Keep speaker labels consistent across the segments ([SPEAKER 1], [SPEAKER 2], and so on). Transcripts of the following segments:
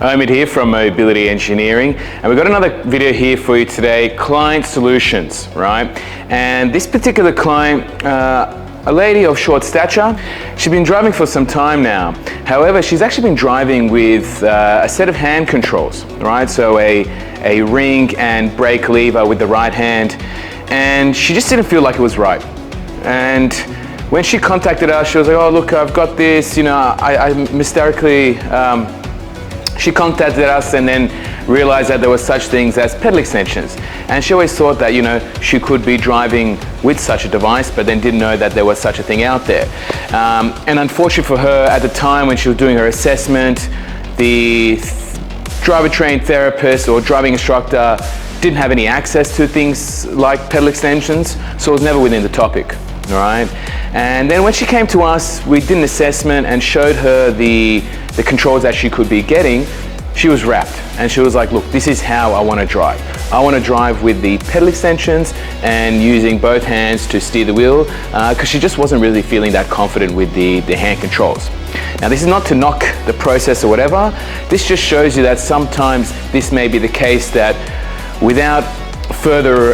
[SPEAKER 1] Omid here from Mobility Engineering, and we've got another video here for you today, client solutions, right? And this particular client, a lady of short stature, she's been driving for some time now. However, she's actually been driving with a set of hand controls, right? So a ring and brake lever with the right hand, and she just didn't feel like it was right. And when she contacted us, she was like, oh look, I've got this, you know, I mysteriously, she contacted us and then realized that there were such things as pedal extensions. And she always thought that, you know, she could be driving with such a device, but then didn't know that there was such a thing out there. And unfortunately for her, at the time when she was doing her assessment, the driver trained therapist or driving instructor didn't have any access to things like pedal extensions, so it was never within the topic, all right? And then when she came to us, we did an assessment and showed her the controls that she could be getting. She was wrapped and she was like, look, this is how I want to drive. I want to drive with the pedal extensions and using both hands to steer the wheel, because she just wasn't really feeling that confident with the hand controls. Now, this is not to knock the process or whatever. This just shows you that sometimes this may be the case that without further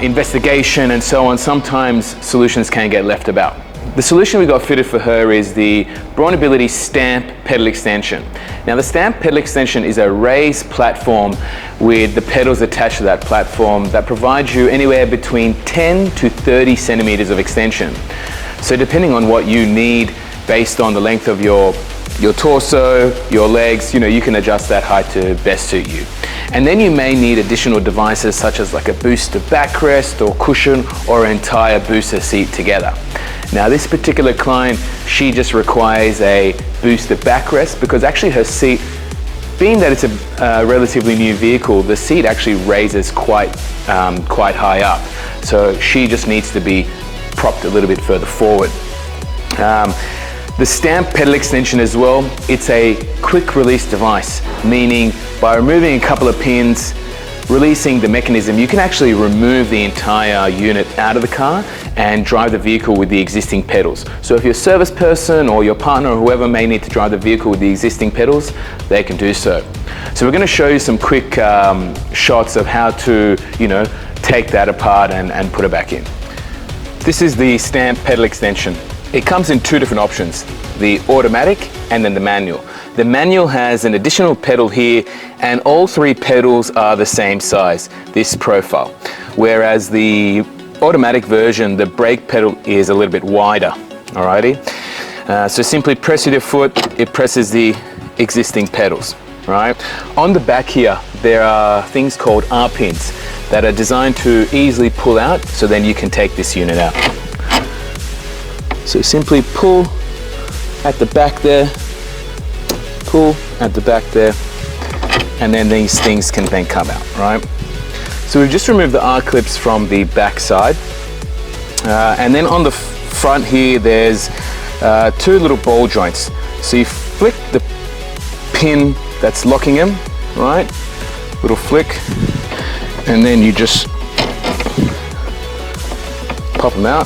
[SPEAKER 1] investigation and so on, sometimes solutions can get left about. The solution we got fitted for her is the Brownability Stamp pedal extension. Now, the Stamp pedal extension is a raised platform with the pedals attached to that platform that provides you anywhere between 10 to 30 centimeters of extension. So depending on what you need based on the length of your torso, your legs, you know, you can adjust that height to best suit you. And then you may need additional devices such as like a booster backrest or cushion or an entire booster seat together. Now, this particular client, she just requires a booster backrest because actually her seat, being that it's a relatively new vehicle, the seat actually raises quite high up. So she just needs to be propped a little bit further forward. The Stamp pedal extension as well, it's a quick release device, meaning by removing a couple of pins, releasing the mechanism, you can actually remove the entire unit out of the car and drive the vehicle with the existing pedals. So if you're a service person or your partner or whoever may need to drive the vehicle with the existing pedals, they can do so. So we're going to show you some quick shots of how to, you know, take that apart and put it back in. This is the Stamp pedal extension. It comes in two different options, the automatic and then the manual. The manual has an additional pedal here, and all three pedals are the same size, this profile. Whereas the automatic version, the brake pedal is a little bit wider, alrighty? So simply press with your foot, it presses the existing pedals, right? On the back here, there are things called R-pins that are designed to easily pull out, so then you can take this unit out. So simply pull at the back there, pull at the back there, and then these things can then come out, right? So we've just removed the R-clips from the back side. And then on the front here, there's two little ball joints. So you flick the pin that's locking them, right? Little flick, and then you just pop them out.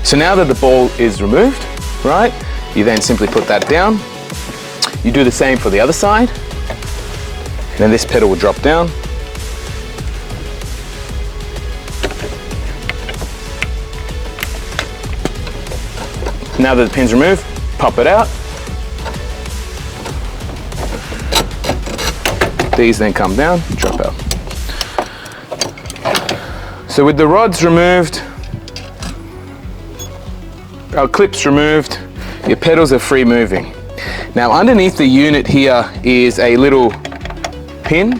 [SPEAKER 1] So now that the ball is removed, right, you then simply put that down. You do the same for the other side. Then this pedal will drop down. Now that the pin's removed, pop it out. These then come down, drop out. So with the rods removed, our clips removed, your pedals are free moving. Now underneath the unit here is a little pin,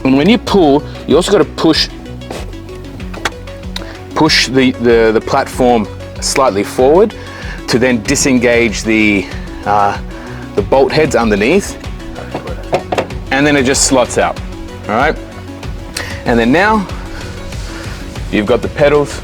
[SPEAKER 1] and when you pull, you also got to push the platform slightly forward to then disengage the bolt heads underneath, and then it just slots out, all right? And then now you've got the pedals